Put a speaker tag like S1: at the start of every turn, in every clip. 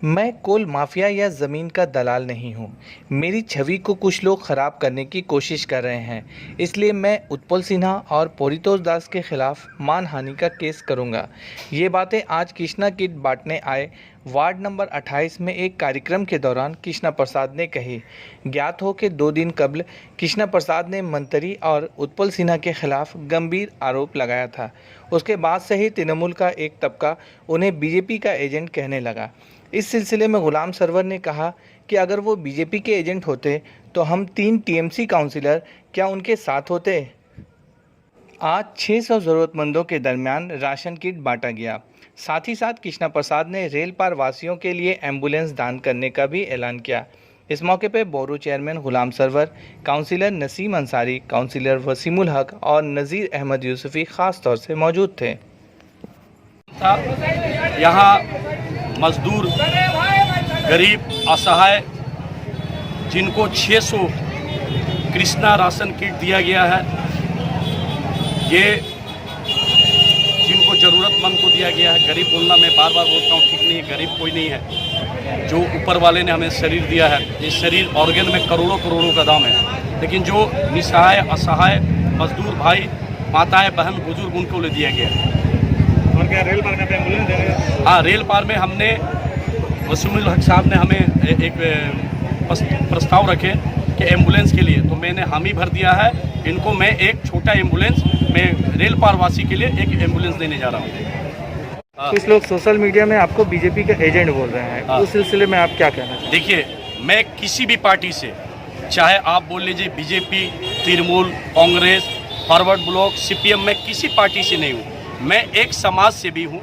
S1: मैं कोल माफिया या ज़मीन का दलाल नहीं हूँ। मेरी छवि को कुछ लोग ख़राब करने की कोशिश कर रहे हैं, इसलिए मैं उत्पल सिन्हा और परितोष दास के खिलाफ मानहानि का केस करूँगा। ये बातें आज कृष्णा किट बांटने आए वार्ड नंबर 28 में एक कार्यक्रम के दौरान कृष्णा प्रसाद ने कही। ज्ञात हो कि 2 दिन कबल कृष्णा प्रसाद ने मंत्री और उत्पल सिन्हा के खिलाफ गंभीर आरोप लगाया था। उसके बाद से ही तृणमूल का एक तबका उन्हें बीजेपी का एजेंट कहने लगा। इस सिलसिले में गुलाम सरवर ने कहा कि अगर वो बीजेपी के एजेंट होते तो हम 3 टीएमसी काउंसिलर क्या उनके साथ होते। आज 600 ज़रूरतमंदों के दरमियान राशन किट बांटा गया। साथ ही साथ कृष्णा प्रसाद ने रेल पार वासियों के लिए एम्बुलेंस दान करने का भी ऐलान किया। इस मौके पर borough chairman Ghulam Sarwar, councillor Naseem Ansari, councillor Wasimul Haq और नज़ीर अहमद यूसुफी खास तौर से मौजूद थे।
S2: यहाँ मजदूर, गरीब, असहाय जिनको 600 कृष्णा राशन किट दिया गया है, ये जिनको ज़रूरतमंद को दिया गया है। गरीब बोलना मैं बार बार बोलता हूँ ठीक नहीं है, गरीब कोई नहीं है। जो ऊपर वाले ने हमें शरीर दिया है, ये शरीर ऑर्गन में करोड़ों करोड़ों का दाम है, लेकिन जो निसहाय, असहाय मजदूर भाई, माताएं, बहन, बुजुर्ग, उनको ले दिया गया है।
S3: और क्या रेल पार में एम्बुलेंस दे रहे हैं?
S2: हाँ, रेल पार में हमने वसीमुल हक साहब ने हमें एक प्रस्ताव रखे कि एम्बुलेंस के लिए, तो मैंने हामी भर दिया है। इनको मैं एक छोटा एम्बुलेंस, मैं रेल पार वासी के लिए एक एम्बुलेंस देने जा रहा हूँ।
S1: कुछ लोग सोशल मीडिया में आपको बीजेपी का एजेंट बोल रहे हैं, उस सिलसिले में आप क्या कहना चाहते हैं?
S2: देखिए, मैं किसी भी पार्टी से, चाहे आप बोल लीजिए BJP, Trinamool, Congress, forward block, CPM, मैं किसी पार्टी से नहीं हूँ। मैं एक समाज से भी हूँ,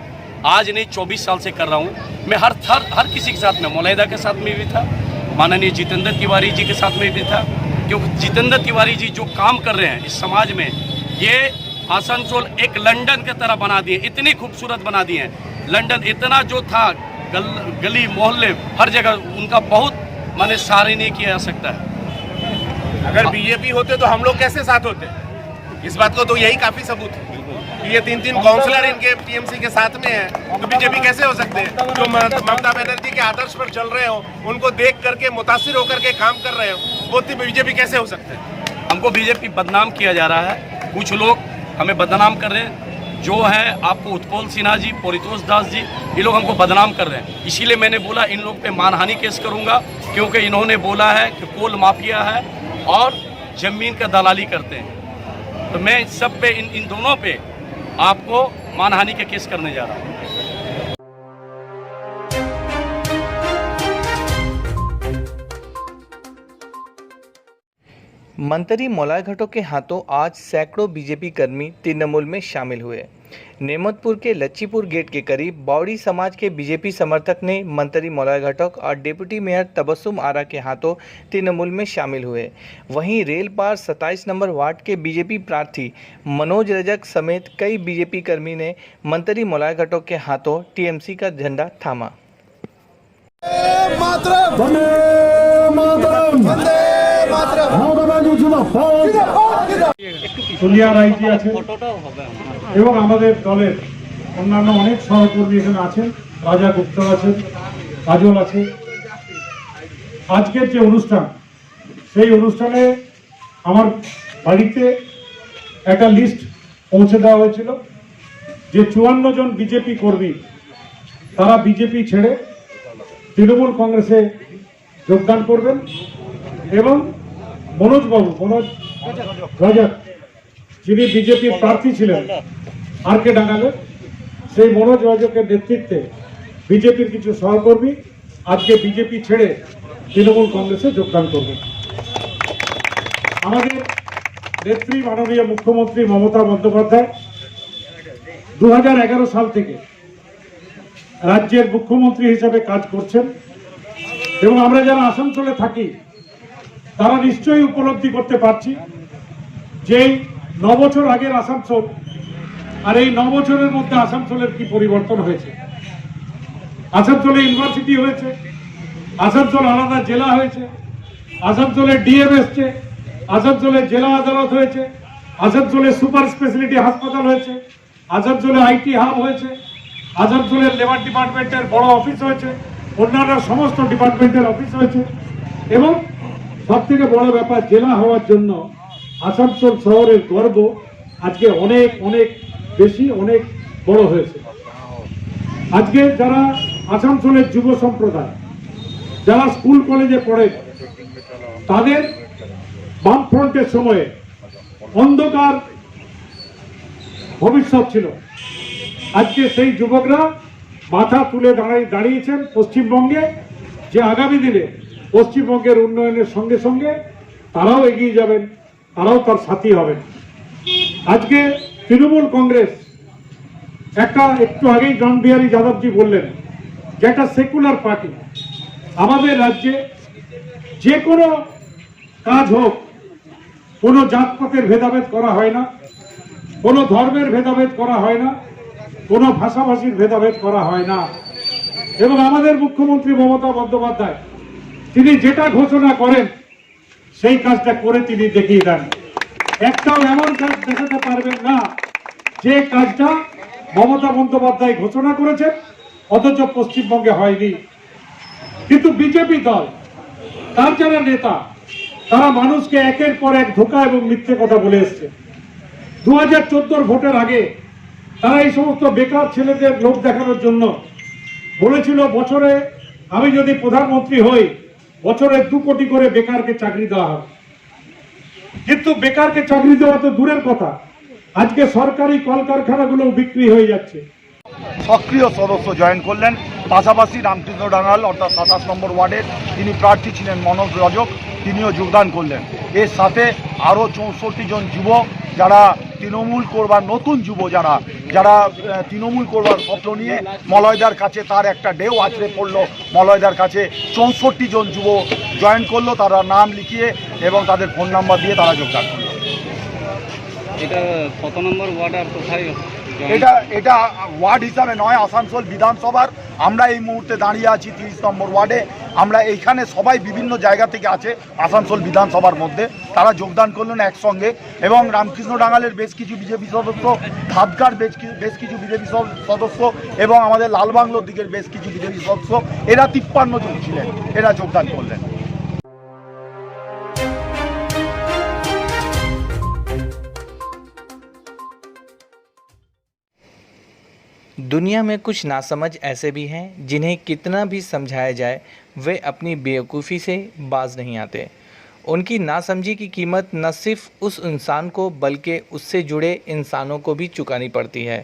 S2: आज नहीं 24 साल से कर रहा हूँ। मैं हर किसी के साथ में, मौलाइदा के साथ में भी था, माननीय जितेंद्र तिवारी जी के साथ में भी था, क्योंकि जितेंद्र तिवारी जी जो काम कर रहे हैं इस समाज में, ये आसनसोल एक लंदन की तरह बना दिए, इतनी खूबसूरत बना दिए हैं। लंदन इतना जो था, गली मोहल्ले हर जगह उनका बहुत माने सराहनीय नहीं किया जा सकता है।
S3: अगर बीजेपी होते तो हम लोग कैसे साथ होते? इस बात को तो यही काफी सबूत है कि ये 3 काउंसलर इनके टीएमसी के साथ में है, तो बीजेपी कैसे हो सकते हैं? जो ममता बनर्जी के आदर्श पर चल रहे हो, उनको देख करके मुतासिर होकर के काम कर रहे हो, वो बीजेपी कैसे हो सकते हैं?
S2: हमको बीजेपी बदनाम किया जा रहा है, कुछ लोग हमें बदनाम कर रहे हैं। जो है आपको उत्पल सिन्हा जी, परितोष दास जी, ये लोग हमको बदनाम कर रहे हैं। इसीलिए मैंने बोला इन लोग पे मानहानि केस करूंगा, क्योंकि इन्होंने बोला है कि कोल माफिया है और जमीन का दलाली करते हैं। तो मैं सब पे इन दोनों पे आपको मानहानि के केस करने जा रहा हूँ।
S1: मंत्री मौलाय घटों के हाथों आज सैकड़ों बीजेपी कर्मी तृणमूल में शामिल हुए। नेमतपुर के लच्छीपुर गेट के करीब बावड़ी समाज के बीजेपी समर्थक ने मंत्री मौलाय घटक और डिप्टी मेयर तबस्सुम आरा के हाथों तृणमूल में शामिल हुए। वहीं रेल पार 27 नंबर वार्ड के बीजेपी प्रार्थी मनोज रजक समेत कई बीजेपी कर्मी ने मंत्री मौलाय घटक के हाथों टीएमसी का झंडा थामा।
S4: সোনিয়া রায়জি আছেন এবং আমাদের দলের অন্যান্য অনেক সহকর্মী এখানে আছেন, রাজা গুপ্ত আছেন, কাজল আছে। আজকের যে অনুষ্ঠান, সেই অনুষ্ঠানে আমার বাড়িতে একটা লিস্ট পৌঁছে দেওয়া হয়েছিল যে 54 জন বিজেপি কর্মী তারা বিজেপি ছেড়ে তৃণমূল কংগ্রেসে যোগদান করবেন এবং মনোজ রাজক যিনি বিজেপির প্রার্থী ছিলেন আর.কে. ডাঙ্গালে, সেই মনোজ রাজকের নেতৃত্বে বিজেপির কিছু সহকর্মী আজকে বিজেপি ছেড়ে তৃণমূল কংগ্রেসে যোগদান করবেন। আমাদের নেত্রী মাননীয় মুখ্যমন্ত্রী মমতা বন্দ্যোপাধ্যায় 2011 সাল থেকে রাজ্যের মুখ্যমন্ত্রী হিসেবে কাজ করছেন এবং আমরা যারা আসানসোলে থাকি তারা নিশ্চয়ই উপলব্ধি করতে পারছি যে 9 বছর আগের আসানসোল আর এই 9 বছরের মধ্যে আসানসোলের কি পরিবর্তন হয়েছে। আসানসোলে ইউনিভার্সিটি হয়েছে, আসানসোল আলাদা জেলা হয়েছে, আসানসোলে ডিএম এসছে, আসানসোলে জেলা আদালত হয়েছে, আসানসোলে সুপার স্পেশালিটি হাসপাতাল হয়েছে, আসানসোলে আইটি হাব হয়েছে, আসানসোলের লেবার ডিপার্টমেন্টের বড় অফিস হয়েছে, অন্যান্য সমস্ত ডিপার্টমেন্টের অফিস হয়েছে এবং সব থেকে বড় ব্যাপার জেলা হওয়ার জন্য আসানসোল শহরের গর্ব আজকে অনেক অনেক বেশি অনেক বড় হয়েছে। আজকে যারা আসানসোলের যুব সম্প্রদায় যারা স্কুল কলেজে পড়ে তাদের বামফ্রন্টের সময়ে অন্ধকার ভবিষ্যৎ ছিল, আজকে সেই যুবকরা মাথা তুলে দাঁড়িয়েছেন পশ্চিমবঙ্গে, যে আগামী দিনে পশ্চিমবঙ্গের উন্নয়নের সঙ্গে সঙ্গে তারাও এগিয়ে যাবেন, তারাও তার সাথী হবেন। আজকে তৃণমূল কংগ্রেস একটু আগেই জন বিহারী যাদবজি বললেন যে একটা সেকুলার পার্টি। আমাদের রাজ্যে যে কোনো কাজ হোক কোনো জাতপাতের ভেদাভেদ করা হয় না, কোনো ধর্মের ভেদাভেদ করা হয় না, কোনো ভাষাভাষীর ভেদাভেদ করা হয় না। এবং আমাদের মুখ্যমন্ত্রী মমতা বন্দ্যোপাধ্যায় তিনি যেটা ঘোষণা করেন সেই কাজটা করে তিনি দেখিয়ে দেন। একটাও এমন কাজ দেখাতে পারবেন না যে কাজটা মমতা বন্দ্যোপাধ্যায় ঘোষণা করেছেন অথচ পশ্চিমবঙ্গে হয়নি। কিন্তু বিজেপি দল তার যারা নেতা তারা মানুষকে একের পর এক ধোঁকা এবং মিথ্যে কথা বলে এসছে। 2014 ভোটের আগে তারা এই সমস্ত বেকার ছেলেদের লোক দেখানোর জন্য বলেছিল বছরে আমি যদি প্রধানমন্ত্রী হই বছরে 2 কোটি করে বেকারকে চাকরি দেওয়া হবে। কিন্তু বেকারকে চাকরি দেওয়া তো দূরের কথা, আজকে সরকারি কলকারখানাগুলো বিক্রি হয়ে যাচ্ছে।
S5: সক্রিয় সদস্য জয়েন করলেন। পাশাপাশি রামকৃষ্ণ ডাঙ্গাল অর্থাৎ 27 নম্বর ওয়ার্ডের তিনি প্রার্থী ছিলেন মনোজ রজক, তিনিও যোগদান করলেন। এর সাথে আরও 64 জন যুব যারা তৃণমূল করবার নতুন যুব যারা তৃণমূল করবার স্বপ্ন নিয়ে মলয়দার কাছে তার একটা ঢেউ আছড়ে পড়লো। মলয়দার কাছে 64 জন যুব জয়েন করলো, তারা নাম লিখিয়ে এবং তাদের ফোন নাম্বার দিয়ে তারা যোগদান করলো।
S6: এটা কত নম্বর ওয়ার্ড আর কোথায়?
S5: এটা ওয়ার্ড হিসাবে নয়, আসানসোল বিধানসভার আমরা এই মুহূর্তে দাঁড়িয়ে আছি 30 নম্বর ওয়ার্ডে। আমরা এইখানে সবাই বিভিন্ন জায়গা থেকে আছে আসানসোল বিধানসভার মধ্যে, তারা যোগদান করলেন একসঙ্গে। এবং রামকৃষ্ণ ডাঙ্গালের বেশ কিছু বিজেপি সদস্য, ধাপকার বেশ কিছু বিজেপি সদস্য এবং আমাদের লালবাংলোর দিকের বেশ কিছু বিজেপি সদস্য, এরা 53 জন ছিলেন, এরা যোগদান করলেন।
S1: दुनिया में कुछ नासमझ ऐसे भी हैं जिन्हें कितना भी समझाया जाए वे अपनी बेवकूफ़ी से बाज नहीं आते। उनकी नासमझी की कीमत न सिर्फ उस इंसान को बल्कि उससे जुड़े इंसानों को भी चुकानी पड़ती है।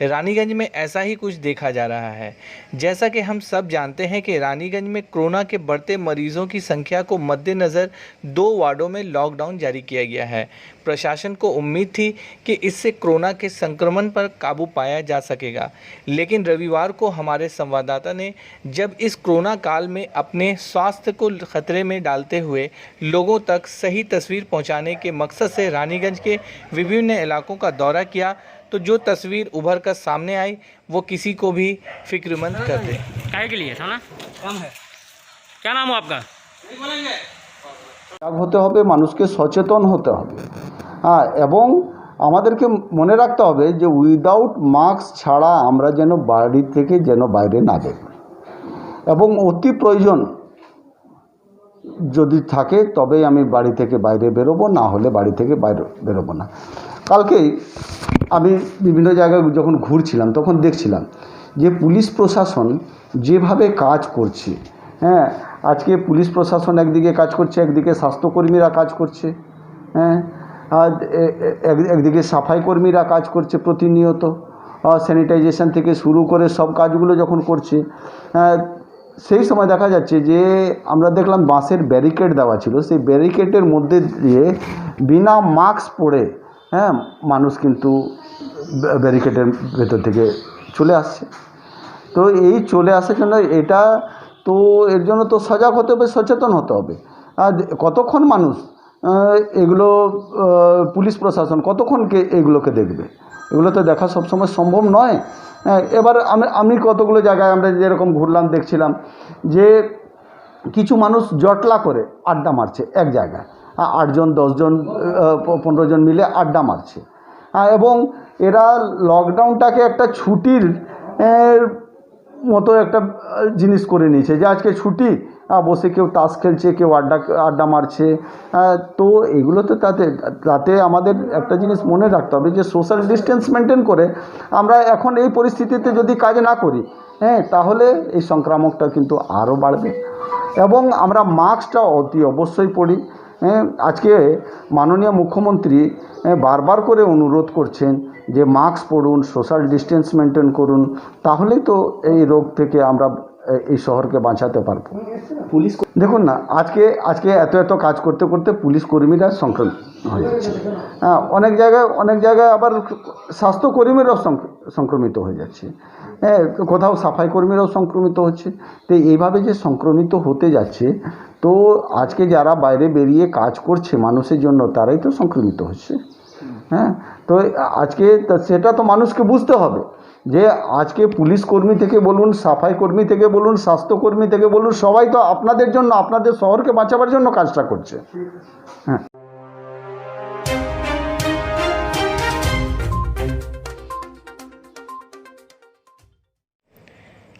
S1: रानीगंज में ऐसा ही कुछ देखा जा रहा है। जैसा कि हम सब जानते हैं कि रानीगंज में कोरोना के बढ़ते मरीजों की संख्या को मद्देनज़र 2 वार्डों में लॉकडाउन जारी किया गया है। प्रशासन को उम्मीद थी कि इससे कोरोना के संक्रमण पर काबू पाया जा सकेगा, लेकिन रविवार को हमारे संवाददाता ने जब इस कोरोना काल में अपने स्वास्थ्य को खतरे में डालते हुए लोगों तक सही तस्वीर पहुंचाने के मकसद से रानीगंज के विभिन्न इलाकों का दौरा किया तो जो तस्वीर उभर कर सामने आई वो किसी को भी फिक्रमंद कर दे।
S6: काय के लिए था ना कम है। क्या नाम हो आपका?
S7: হতে হবে, মানুষকে সচেতন হতে হবে। হ্যাঁ, এবং আমাদেরকে মনে রাখতে হবে যে উইদাউট মাস্ক ছাড়া আমরা যেন বাড়ি থেকে বাইরে না যাই, এবং অতি প্রয়োজন যদি থাকে তবেই আমি বাড়ি থেকে বাইরে বেরোবো, না হলে বাড়ি থেকে বাইরে বেরোবো না। কালকেই আমি বিভিন্ন জায়গায় যখন ঘুরছিলাম তখন দেখছিলাম যে পুলিশ প্রশাসন যেভাবে কাজ করছে। হ্যাঁ, আজকে পুলিশ প্রশাসন একদিকে কাজ করছে, একদিকে স্বাস্থ্যকর্মীরা কাজ করছে, হ্যাঁ, আর একদিকে সাফাই কর্মীরা কাজ করছে প্রতিনিয়ত, স্যানিটাইজেশন থেকে শুরু করে সব কাজগুলো যখন করছে। সেই সময় দেখা যাচ্ছে যে আমরা দেখলাম বাঁশের ব্যারিকেড দেওয়া ছিল, সেই ব্যারিকেডের মধ্যে দিয়ে বিনা মাস্ক পরে হ্যাঁ মানুষ কিন্তু ব্যারিকেডের ভেতর থেকে চলে আসছে। তো এই চলে আসার জন্য এটা তো এর জন্য তো সজাগ হতে হবে, সচেতন হতে হবে। আর কতক্ষণ মানুষ এগুলো পুলিশ প্রশাসন কতক্ষণকে এগুলোকে দেখবে? এগুলো তো দেখা সবসময় সম্ভব নয়। এবার আমি কতগুলো জায়গায় আমরা যেরকম ঘুরলাম দেখছিলাম যে কিছু মানুষ জটলা করে আড্ডা মারছে এক জায়গায়, 8 জন 10 জন 15 জন মিলে আড্ডা মারছে, এবং এরা লকডাউনটাকে একটা ছুটির মতো একটা জিনিস করে নিয়েছে যে আজকে ছুটি, বসে কেউ তাস খেলছে, কেউ আড্ডা মারছে। তো এগুলো তো তাতে আমাদের একটা জিনিস মনে রাখতে হবে যে সোশ্যাল ডিস্টেন্স মেনটেন করে আমরা এখন এই পরিস্থিতিতে যদি কাজ না করি, তাহলে এই সংক্রামকটা কিন্তু আরও বাড়বে। এবং আমরা মাস্কটা অতি অবশ্যই পরি। আজকে মাননীয় মুখ্যমন্ত্রী বারবার করে অনুরোধ করছেন যে মাস্ক পরুন, সোশ্যাল ডিস্টেন্স মেনটেন করুন, তাহলেই তো এই রোগ থেকে আমরা এই শহরকে বাঁচাতে পারবো। পুলিশ দেখুন না, আজকে এত কাজ করতে করতে পুলিশ কর্মীরা সংক্রমিত হয়ে যাচ্ছে। অনেক জায়গায় আবার স্বাস্থ্যকর্মীরাও সংক্রমিত হয়ে যাচ্ছে, কোথাও সাফাই কর্মীরাও সংক্রমিত হচ্ছে। তো এইভাবে যে সংক্রমিত হতে যাচ্ছে, তো আজকে যারা বাইরে বেরিয়ে কাজ করছে মানুষের জন্য, তারাই তো সংক্রমিত হচ্ছে। তো আজকে সেটা তো মানুষকে বুঝতে হবে যে আজকে পুলিশ কর্মী থেকে বলুন, সাফাই কর্মী থেকে বলুন, স্বাস্থ্যকর্মী থেকে বলুন, সবাই তো আপনাদের জন্য, আপনাদের শহরকে বাঁচাবার জন্য কাজটা করছে।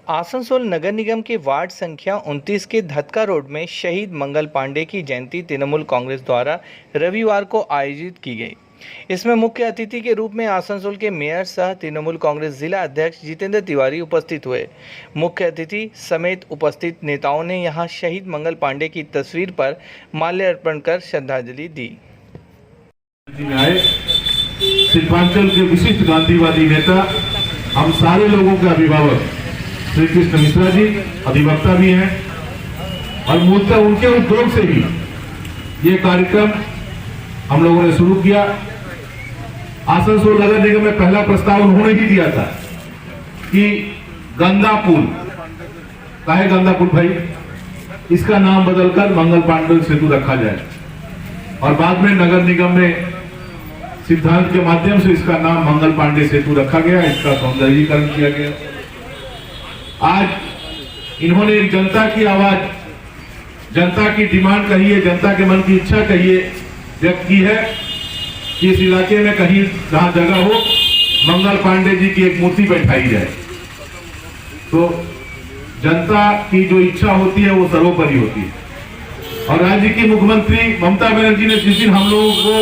S1: आसनसोल नगर निगम के वार्ड संख्या 29 के धतका रोड में शहीद मंगल पांडे की जयंती तृणमूल कांग्रेस द्वारा रविवार को आयोजित की गई। इसमें मुख्य अतिथि के रूप में आसनसोल के मेयर सह तृणमूल कांग्रेस जिला अध्यक्ष जितेंद्र तिवारी उपस्थित हुए। मुख्य अतिथि समेत उपस्थित नेताओं ने यहां शहीद मंगल पांडे की तस्वीर पर माल्यार्पण कर श्रद्धांजलि दी।
S8: शिल्पांचल के विशिष्ट गांधीवादी नेता, हम सारे लोगों के अभिभावक श्री कृष्ण मिश्रा जी अधिवक्ता भी हैं, और मूलतः उनके उद्योग से ही ये कार्यक्रम हम लोगों ने शुरू किया। आसनसोल नगर निगम में पहला प्रस्ताव उन्होंने ही दिया था कि गंदा पुल, काहे गंदा पुल भाई, इसका नाम बदलकर मंगल पांडे सेतु रखा जाए, और बाद में नगर निगम में सिद्धांत के माध्यम से इसका नाम मंगल पांडे सेतु रखा गया, इसका सौंदर्यीकरण किया गया। आज इन्होंने एक जनता की आवाज, जनता की डिमांड कहिए, जनता के मन की इच्छा कहिए, व्यक्त की है कि इस इलाके में कहीं जहां जगह हो मंगल पांडे जी की एक मूर्ति बैठाई जाए। तो जनता की जो इच्छा होती है वो सर्वोपरि होती है। और राज्य की मुख्यमंत्री ममता बनर्जी ने जिस दिन हम लोगों को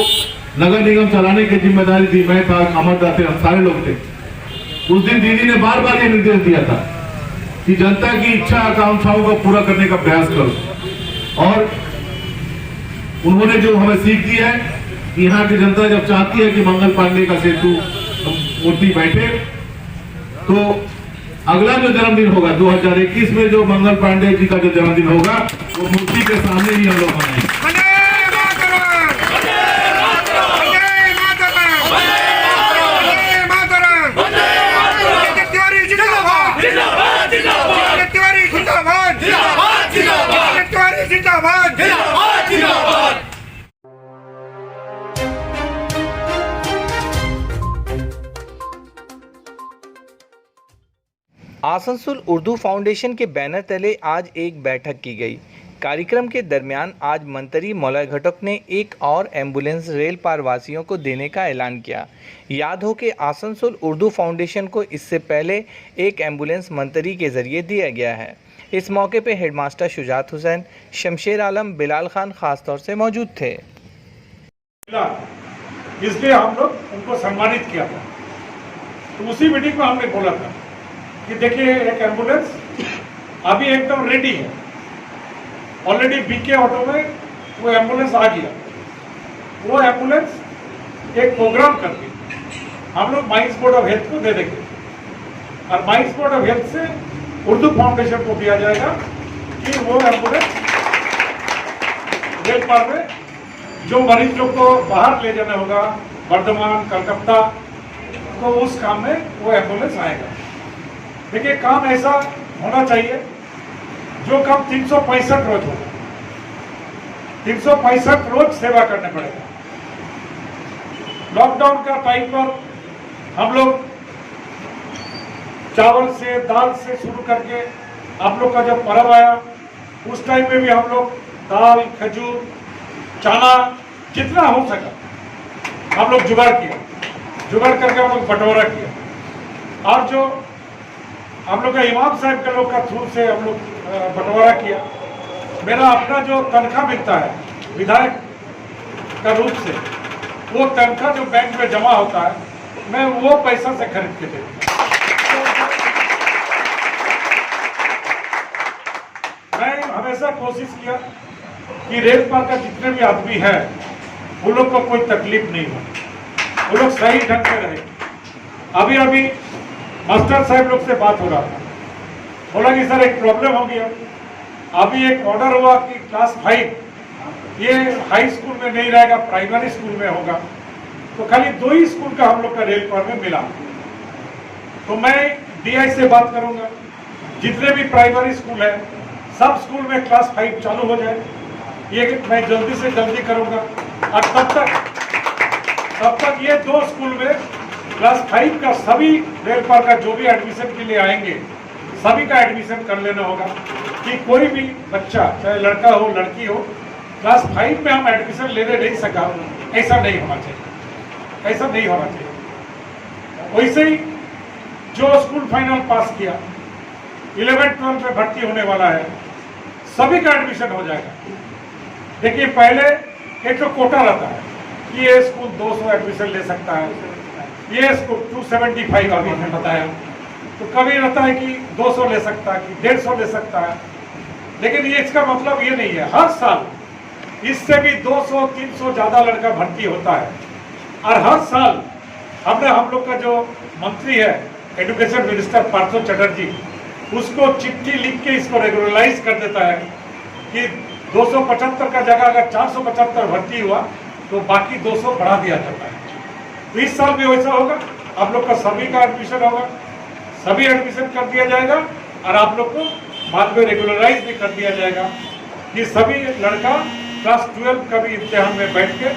S8: नगर निगम चलाने की जिम्मेदारी दी, मैं था, अमरदा थे, हम सारे लोग थे, उस दिन दीदी ने बार बार ये निर्देश दिया था कि जनता की इच्छा आकांक्षाओं को पूरा करने का प्रयास करो। और उन्होंने जो हमें सीख दी है कि यहाँ की जनता जब चाहती है कि मंगल पांडे का सेतु मूर्ति बैठे, तो अगला जो जन्मदिन होगा 2021 में, जो मंगल पांडे जी का जो जन्मदिन होगा, वो मूर्ति के सामने ही हम लोग मनाएंगे।
S1: आसनसोल उर्दू फाउंडेशन के बैनर तले आज एक बैठक की गई। कार्यक्रम के दरमियान आज मंत्री मौलवी घटक ने एक और एम्बुलेंस रेल पार वासियों को देने का ऐलान किया। याद हो कि आसनसोल उर्दू फाउंडेशन को इससे पहले एक एम्बुलेंस मंत्री के जरिए दिया गया है। इस मौके पे हेडमास्टर शुजात हुसैन, शमशेर आलम, बिलाल खान खास तौर से मौजूद थे।
S4: इसलिए हम लोग उनको सम्मानित किया था। तो उसी मीटिंग में हमने बोला था कि देखिए एक एम्बुलेंस अभी एकदम रेडी है, ऑलरेडी बीके ऑटो में वो एम्बुलेंस आ गया। वो एम्बुलेंस एक प्रोग्राम करके हम लोग माइंस बोर्ड ऑफ हेल्थ को दे देंगे, और माइंस बोर्ड ऑफ हेल्थ से उर्दू फाउंडेशन को दिया जाएगा कि वो एम्बुलेंस रेल पार में जो मरीजों को बाहर ले जाना होगा, वर्धमान, कलकत्ता, तो उस काम में वो एम्बुलेंस आएगा। देखिए काम ऐसा होना चाहिए जो काम 365 रोज होगा, 365 रोज सेवा करने पड़ेगा। लॉकडाउन का टाइम पर हम लोग चावल से, दाल से शुरू करके आप लोग का जब पर्व आया, उस टाइम में भी हम लोग दाल, खजूर, चना जितना हो सका हम लोग जुगाड़ किया, जुगाड़ करके हम लोग बंटवारा किया। और जो हम लोग का इमाम साहब के लोग का थ्रू से हम लोग बंटवारा किया। मेरा अपना जो तनख्वाह मिलता है विधायक का रूप से, वो तनख्वाह जो बैंक में जमा होता है, मैं वो पैसा से खरीद के देता। मैं हमेशा कोशिश किया कि रेल पार का जितने भी आदमी है वो लोग को कोई तकलीफ नहीं हो, वो लोग सही ढंग से रहे। अभी अभी मास्टर साहब लोग से बात हो रहा था, बोला कि सर एक प्रॉब्लम हो गया, अभी एक ऑर्डर हुआ कि क्लास 5 ये हाई स्कूल में नहीं रहेगा, प्राइमरी स्कूल में होगा, तो खाली 2 ही स्कूल का हम लोग का रेल पार में मिला। तो मैं डीआई से बात करूंगा, जितने भी प्राइमरी स्कूल है सब स्कूल में क्लास 5 चालू हो जाए, ये मैं जल्दी से जल्दी करूंगा। और तब तक ये 2 स्कूल में क्लास 5 का सभी रेल पार का जो भी एडमिशन के लिए आएंगे सभी का एडमिशन कर लेना होगा, कि कोई भी बच्चा चाहे लड़का हो लड़की हो क्लास 5 में हम एडमिशन लेने नहीं सका, ऐसा नहीं होना चाहिए, ऐसा नहीं होना चाहिए। वैसे ही जो स्कूल फाइनल पास किया 11-12 में भर्ती होने वाला है, सभी का एडमिशन हो जाएगा। देखिए पहले एक तो कोटा रहता है कि ये स्कूल 200 एडमिशन ले सकता है, ये स्कूल 275 अभी हमने बताया, तो कभी रहता है कि 200 ले सकता है कि 150 ले सकता है, लेकिन ये इसका मतलब ये नहीं है। हर साल इससे भी 200-300 ज़्यादा लड़का भर्ती होता है। और हर साल हम लोग का जो मंत्री है एजुकेशन मिनिस्टर पार्थो चटर्जी, उसको चिट्ठी लिख के इसको रेगुलराइज कर देता है कि 275 का जगह अगर 475 भर्ती हुआ तो बाकी 200 बढ़ा दिया जाता है। तो इस साल भी वैसा होगा, आप लोग का सभी का एडमिशन होगा, सभी एडमिशन कर दिया जाएगा और आप लोग को बाद में रेगुलराइज भी कर दिया जाएगा कि सभी लड़का क्लास 12 का भी इम्तिहान में बैठ के।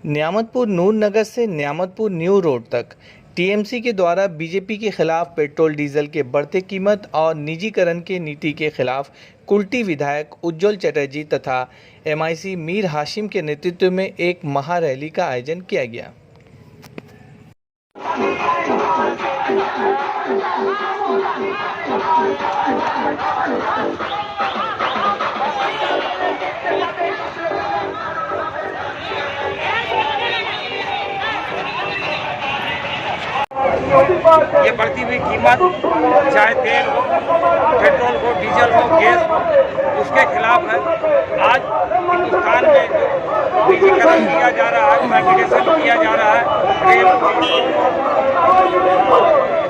S1: न्यामतपुर नूर नगर से न्यामतपुर न्यू रोड तक टीएमसी के द्वारा बीजेपी के खिलाफ पेट्रोल डीजल के बढ़ते कीमत और निजीकरण के नीति के खिलाफ कुल्टी विधायक उज्ज्वल चटर्जी तथा एमआईसी मीर हाशिम के नेतृत्व में एक महारैली का आयोजन किया गया।
S9: ये बढ़ती हुई कीमत, चाहे तेल हो, पेट्रोल हो, डीजल हो, गैस हो, उसके खिलाफ है। आज हिंदुस्तान में जो निजीकरण किया जा रहा है, प्राइवेटाइजेशन किया जा रहा है, रेल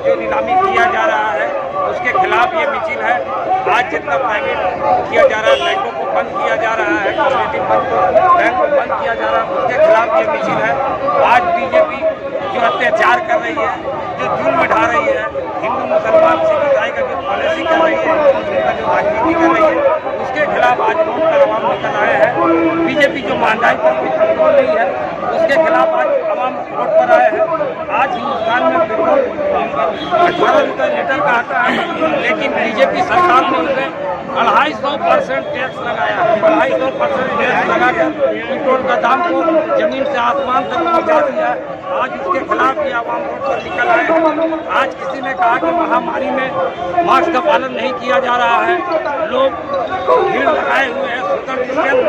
S9: जो नीलामी किया जा रहा है, उसके खिलाफ ये मिছিল है। आज जितना प्राइवेट किया जा रहा है, बैंकों को बंद किया जा रहा है, बैंक को बंद किया जा रहा है, उसके खिलाफ ये मिছিল है। आज बीजेपी जो अत्याचार कर रही है, जो जुल्म ढा रही है, हिंदू मुसलमान सिख ईसाई का जो पॉलिसी कर रही है, उनका जो राजनीति कर रही है, उसके खिलाफ आज रोड पर आवाम निकल आए हैं। बीजेपी जो महंगाई पर कोई कंट्रोल नहीं है, उसके खिलाफ आज आवाम रोड पर आए हैं। आज हिंदुस्तान में पेट्रोल 18 रुपये लीटर का आता है, लेकिन बीजेपी सरकार ने उसे 250% टैक्स लगाया है। 250% टैक्स लगा कर पेट्रोल का दाम को जमीन से आसमान तक पहुँचा दिया है। आज उसके खिलाफ भी आवाम रोड पर निकल आए हैं। आज किसी ने कहा कि महामारी में मास्क का पालन नहीं किया जा रहा है, लोग भीड़ लगाए हुए हैं, सोशल डिस्टेंस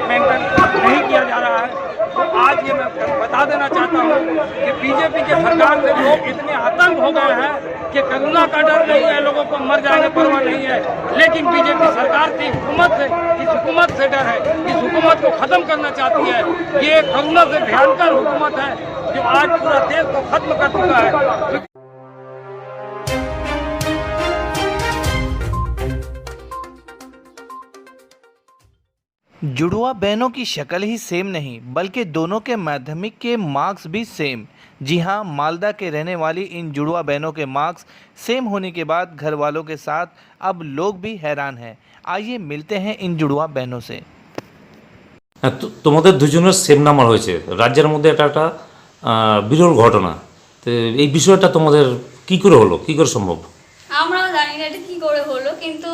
S9: मेंटेन नहीं किया जा रहा है। तो आज ये मैं बता देना चाहता हूँ कि बीजेपी के सरकार से लोग इतने आतंक हो गए हैं कि कोरोना का डर नहीं है, लोगों को मर जाएंगे परवाह नहीं है, लेकिन बीजेपी सरकार की इस हुकूमत से डर है, इस हुकूमत को खत्म करना चाहती है। ये कोरोना से भयंकर हुकूमत है जो आज पूरा देश को खत्म कर चुका है।
S1: जुड़वा बहनों की शक्ल ही सेम नहीं बल्कि दोनों के माध्यमिक के मार्क्स भी सेम। जी हां, मालदा के रहने वाली इन जुड़वा बहनों के मार्क्स सेम होने के बाद घर वालों के साथ अब लोग भी हैरान हैं। आइए मिलते हैं इन जुड़वा बहनों से।
S10: তোমাদের দুজনের সেম নাম্বার হয়েছে, রাজ্যের মধ্যে এটা একটা বিরল ঘটনা। তো এই বিষয়টা তোমাদের কি করে হলো, কি করে সম্ভব?
S11: আমরাও জানি না এটা কি করে হলো, কিন্তু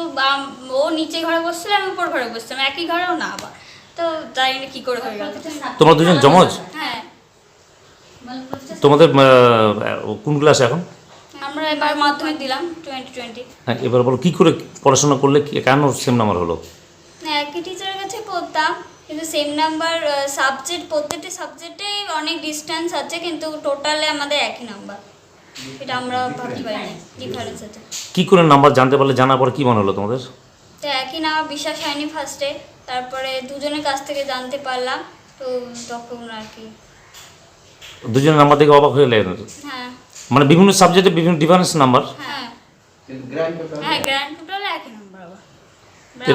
S11: ও নিচে ঘরে বসছিল, আমি উপর ঘরে বসছিলাম, একই ঘরেও না। আবার তো জানি না কি করে হয়ে গেল।
S10: তোমরা দুজন জমজ?
S11: হ্যাঁ,
S10: তোমাদের কোন ক্লাস এখন?
S11: আমরা এবার মাধ্যমিক দিলাম 2020।
S10: হ্যাঁ, এবার বলো কী করে পড়াশোনা করলে, কেন সেম নাম্বার হলো?
S11: একই টিচারের কাছে পড়তাম কিন্তু সেম নাম্বার, সাবজেক্ট প্রত্যেকটি সাবজেক্টেই অনেক ডিস্টেন্স আছে কিন্তু টোটালে আমাদের একই নাম্বার, এটা আমরা ভাবতে পারিনি ডিফারেন্স আছে।
S10: কী করে নাম্বার জানতে পারলে, জানার পর কী মনে হলো তোমাদের?
S11: তো একই নাম্বার বিশ্বাস হয়নি ফার্স্টে, তারপরে দুজনের কাছ থেকে জানতে পারলাম, তো তখন আর কি
S10: দুজনের নাম্বার থেকে অবাক হয়ে গেলেন?
S11: হ্যাঁ
S10: মানে বিভিন্ন সাবজেক্টে বিভিন্ন ডিফারেন্স নাম্বার?
S11: হ্যাঁ হ্যাঁ, গ্র্যান্ড টোটালে একই নাম্বার। আবার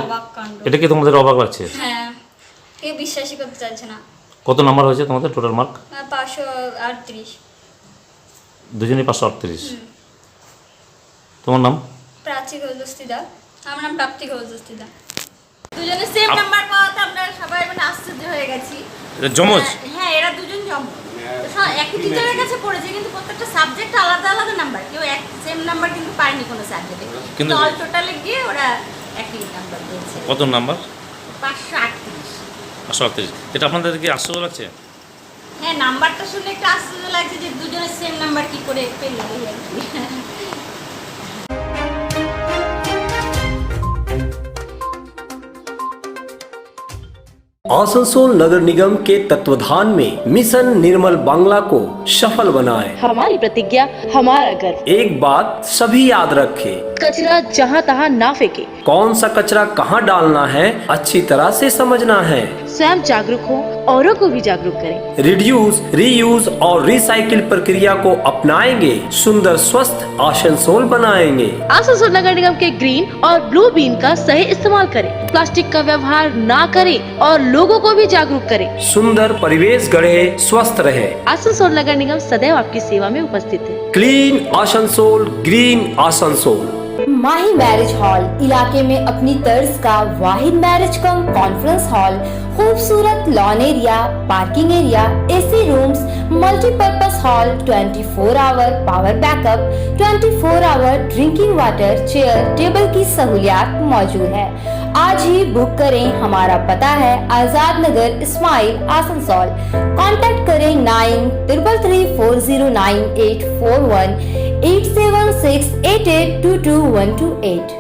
S11: অবাক কাণ্ড।
S10: এটা কি তোমাদের অবাক লাগছে?
S11: হ্যাঁ, কেউ বিশ্বাসই করতে চাইছে না।
S10: কত নাম্বার হয়েছে তোমাদের টোটাল মার্ক?
S11: 538।
S10: দুজনেই 538। তোমার নাম?
S11: প্রাচী ঘোষদস্তিদা। আমার নাম প্রাপ্তি ঘোষদস্তিদা।
S12: দুজনে সেম নাম্বার পাওয়াতে আমরা সবাই মানে আশ্চর্য হয়ে গেছি।
S10: জমজ?
S12: হ্যাঁ, এরা দুজন জমজ। একই টিচারের কাছে পড়েছে কিন্তু প্রত্যেকটা সাবজেক্ট আলাদা আলাদা নাম্বার, কেউ এক সেম নাম্বার কিন্তু পায়নি কোনো সাবজেক্টে, কিন্তু অল টোটালে গিয়ে ওরা একই নাম্বার পেয়েছে।
S10: কত নাম্বার?
S12: 538।
S10: 538। এটা আপনাদের কি আশ্চর্য লাগছে?
S12: হ্যাঁ, নাম্বারটা শুনে একটু আশ্চর্য লাগছে যে দুজনের সেম নাম্বার কি করে পেল আর কি।
S13: आसनसोल नगर निगम के तत्वाधान में मिशन निर्मल बांग्ला को सफल बनाएं।
S14: हमारी प्रतिज्ञा हमारा गर्व।
S13: एक बात सभी याद रखें,
S14: कचरा जहाँ तहाँ ना फेंके।
S13: कौन सा कचरा कहाँ डालना है अच्छी तरह से समझना है।
S14: स्वयं जागरूक हो, औरों को भी जागरूक करें।
S13: रिड्यूस, रीयूज और रिसाइकिल प्रक्रिया को अपनाएंगे, सुंदर स्वस्थ आसनसोल बनाएंगे।
S14: आसनसोल नगर निगम के ग्रीन और ब्लू बीन का सही इस्तेमाल करें, प्लास्टिक का व्यवहार ना करें और लोगों को भी जागरूक करें।
S13: सुंदर परिवेश गढ़े, स्वस्थ रहे।
S14: आसनसोल नगर निगम सदैव आपकी सेवा में उपस्थित है।
S13: Clean Asansol, green Asansol.
S15: Mahi marriage hall इलाके में अपनी तर्ज का वाहिद मैरिज कम कॉन्फ्रेंस हॉल, खूबसूरत lawn area, parking area, AC rooms, multipurpose hall, 24 hour power backup, 24 hour drinking water, chair table की सहूलियात मौजूद है। आज ही बुक करें। हमारा पता है आजाद नगर, इस्माइल, आसनसोल। कांटेक्ट करें 9334098841 8768822128।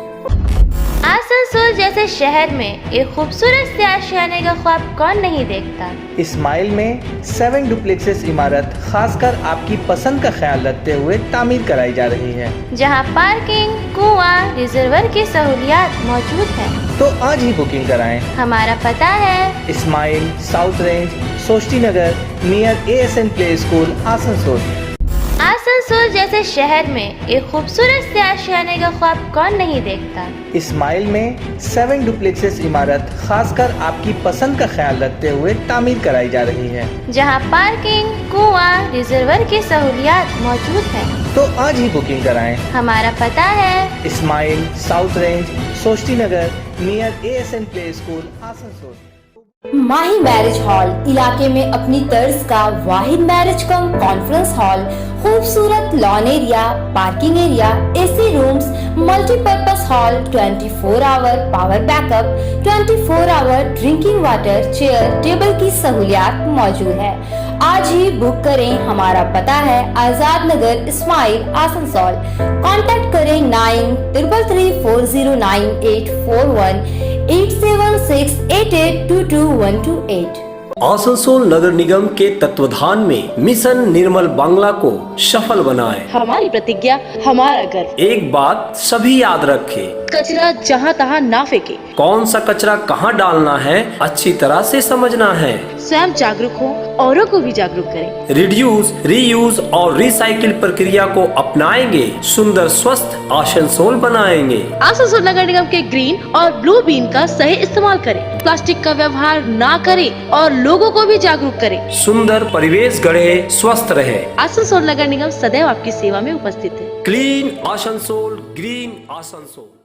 S11: आसनसोल जैसे शहर में एक खूबसूरत से आशियाने का ख्वाब कौन नहीं देखता।
S1: इस्माइल में 7 डुप्लेक्सेस इमारत खासकर आपकी पसंद का ख्याल रखते हुए तामीर कराई जा रही है,
S11: जहां पार्किंग, कुआं, रिजर्वर की सहूलियात मौजूद है।
S1: तो आज ही बुकिंग कराएं।
S11: हमारा पता है
S1: Ismail, south range, Sashti Nagar, near ASN play school, Asansol.
S11: Asansol जैसे शहर में एक खूबसूरत से आशियाने का ख्वाब कौन नहीं देखता।
S1: इस्माइल में 7 डुप्लेक्सेस इमारत खासकर आपकी पसंद का ख्याल रखते हुए तामीर कराई जा रही है,
S11: जहां पार्किंग, कुआं, रिजर्वर की सहूलियात मौजूद है।
S1: तो आज ही बुकिंग कराएं।
S11: हमारा पता है
S1: Ismail, south range, Sashti Nagar, near ASN play school, Asansol.
S15: Mahi marriage hall इलाके में अपनी तर्ज का वाहिद मैरिज कम कॉन्फ्रेंस हॉल, खूबसूरत lawn area, parking area, AC rooms, multipurpose hall, 24 hour power backup, 24 hour drinking water, chair table की सहूलियात मौजूद है। आज ही बुक करें। हमारा पता है आजाद नगर, इस्माइल, आसनसोल। कांटेक्ट करें 9334098841 8768822128।
S13: आसनसोल नगर निगम के तत्वाधान में मिशन निर्मल बांग्ला को सफल बनाएं।
S14: हमारी प्रतिज्ञा हमारा गर्व।
S13: एक बात सभी याद रखें,
S14: कचरा जहाँ तहाँ ना फेंके।
S13: कौन सा कचरा कहाँ डालना है अच्छी तरह से समझना है।
S14: स्वयं जागरूक हो, औरों को भी जागरूक करें।
S13: रिड्यूस, रीयूज और रिसाइकिल प्रक्रिया को अपनाएंगे, सुंदर स्वस्थ आसनसोल बनाएंगे।
S14: आसनसोल नगर निगम के ग्रीन और ब्लू बीन का सही इस्तेमाल करें, प्लास्टिक का व्यवहार ना करें और लोगों को भी जागरूक करें।
S13: सुंदर परिवेश गढ़े, स्वस्थ रहे।
S14: आसनसोल नगर निगम सदैव आपकी सेवा में उपस्थित है।
S13: Clean Asansol, green Asansol.